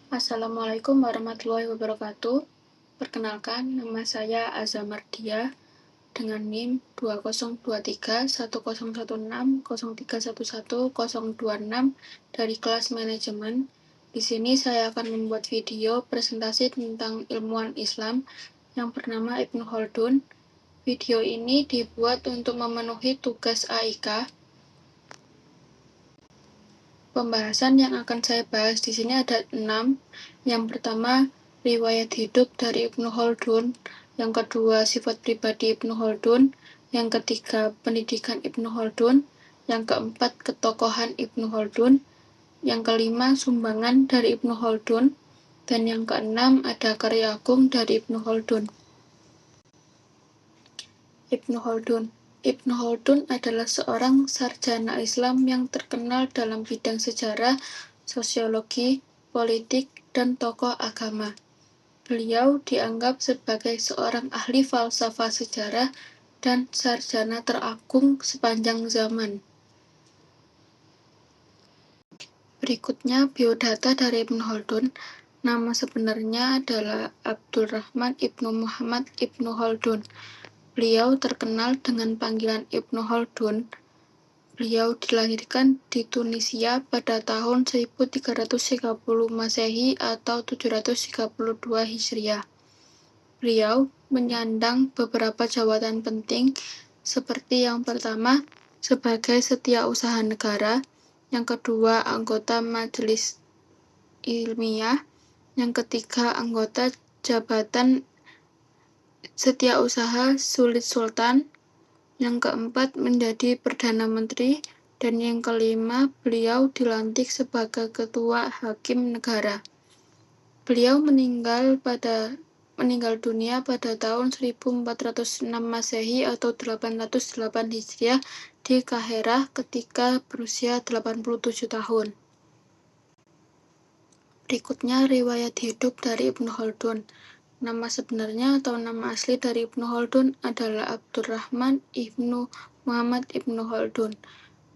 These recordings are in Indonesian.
Assalamualaikum warahmatullahi wabarakatuh. Perkenalkan, nama saya Azza Mardia dengan NIM 2023101603110026 dari kelas manajemen. Di sini saya akan membuat video presentasi tentang ilmuwan Islam yang bernama Ibnu Khaldun. Video ini dibuat untuk memenuhi tugas AIK. Pembahasan yang akan saya bahas di sini ada 6. Yang pertama, riwayat hidup dari Ibnu Khaldun. Yang kedua, sifat pribadi Ibnu Khaldun. Yang ketiga, pendidikan Ibnu Khaldun. Yang keempat, ketokohan Ibnu Khaldun. Yang kelima, sumbangan dari Ibnu Khaldun. Dan yang keenam, ada karya agung dari Ibnu Khaldun. Ibnu Khaldun Ibnu Khaldun adalah seorang sarjana Islam yang terkenal dalam bidang sejarah, sosiologi, politik, dan tokoh agama. Beliau dianggap sebagai seorang ahli falsafah sejarah dan sarjana teragung sepanjang zaman. Berikutnya biodata dari Ibnu Khaldun. Nama sebenarnya adalah Abdurrahman Ibnu Muhammad Ibnu Khaldun. Beliau terkenal dengan panggilan Ibnu Khaldun. Beliau dilahirkan di Tunisia pada tahun 1330 Masehi atau 732 Hijriah. Beliau menyandang beberapa jabatan penting, seperti yang pertama, sebagai setiausaha negara, yang kedua, anggota Majelis Ilmiah, yang ketiga, anggota jabatan Setiausaha Sulit Sultan, yang keempat menjadi Perdana Menteri, dan yang kelima beliau dilantik sebagai Ketua Hakim Negara. Beliau meninggal dunia pada tahun 1406 Masehi atau 808 Hijriah di Kahirah ketika berusia 87 tahun. Berikutnya riwayat hidup dari Ibnu Khaldun. Nama sebenarnya atau nama asli dari Ibnu Khaldun adalah Abdurrahman Ibnu Muhammad Ibnu Khaldun.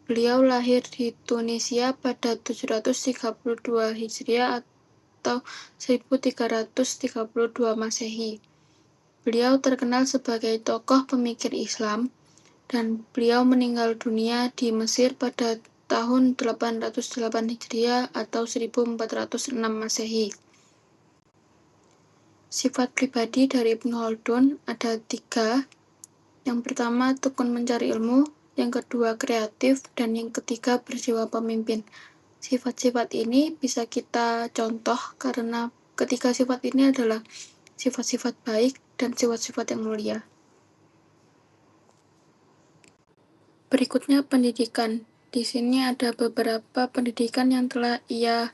Beliau lahir di Tunisia pada 732 Hijriah atau 1332 Masehi. Beliau terkenal sebagai tokoh pemikir Islam dan beliau meninggal dunia di Mesir pada tahun 808 Hijriah atau 1406 Masehi. Sifat pribadi dari Ibnu Khaldun ada 3. Yang pertama, tekun mencari ilmu. Yang kedua, kreatif. Dan yang ketiga, berjiwa pemimpin. Sifat-sifat ini bisa kita contoh karena ketiga sifat ini adalah sifat-sifat baik dan sifat-sifat yang mulia. Berikutnya pendidikan. Di sini ada beberapa pendidikan yang telah ia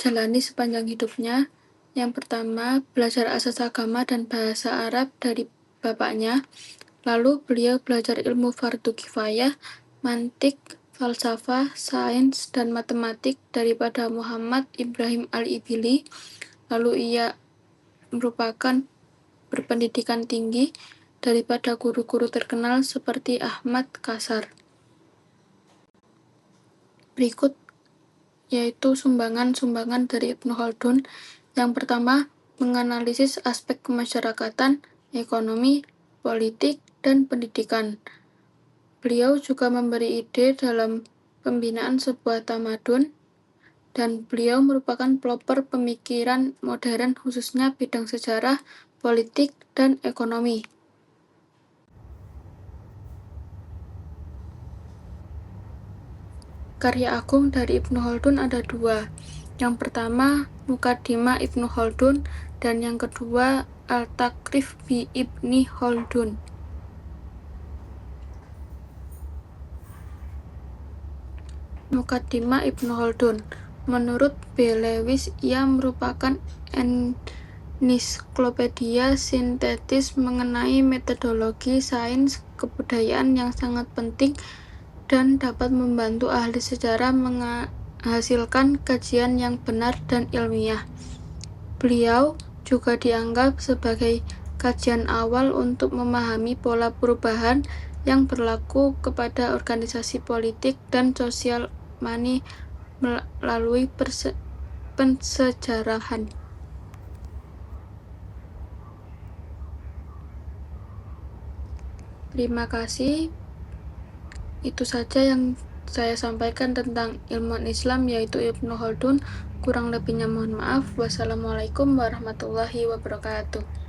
jalani sepanjang hidupnya. Yang pertama, belajar asas agama dan bahasa Arab dari bapaknya. Lalu beliau belajar ilmu fardu kifayah, mantik, falsafah, sains, dan matematik daripada Muhammad Ibrahim Al-Ibili. Lalu ia merupakan berpendidikan tinggi daripada guru-guru terkenal seperti Ahmad Kasar. Berikut yaitu sumbangan-sumbangan dari Ibnu Khaldun. Yang pertama, menganalisis aspek kemasyarakatan, ekonomi, politik, dan pendidikan. Beliau juga memberi ide dalam pembinaan sebuah tamadun, dan beliau merupakan pelopor pemikiran modern khususnya bidang sejarah, politik, dan ekonomi. Karya agung dari Ibnu Khaldun ada 2. Yang pertama, Muqaddimah Ibnu Khaldun, dan yang kedua, Al-Takrif bi Ibni Khaldun. Muqaddimah Ibnu Khaldun. Menurut B. Lewis, ia merupakan ensiklopedia sintetis mengenai metodologi sains kebudayaan yang sangat penting dan dapat membantu ahli sejarah menghasilkan kajian yang benar dan ilmiah. Beliau juga dianggap sebagai kajian awal untuk memahami pola perubahan yang berlaku kepada organisasi politik dan sosial melalui pensejarahan. Terima kasih. Itu saja yang saya sampaikan tentang ilmuwan Islam, yaitu Ibnu Khaldun. Kurang lebihnya mohon maaf. Wassalamualaikum warahmatullahi wabarakatuh.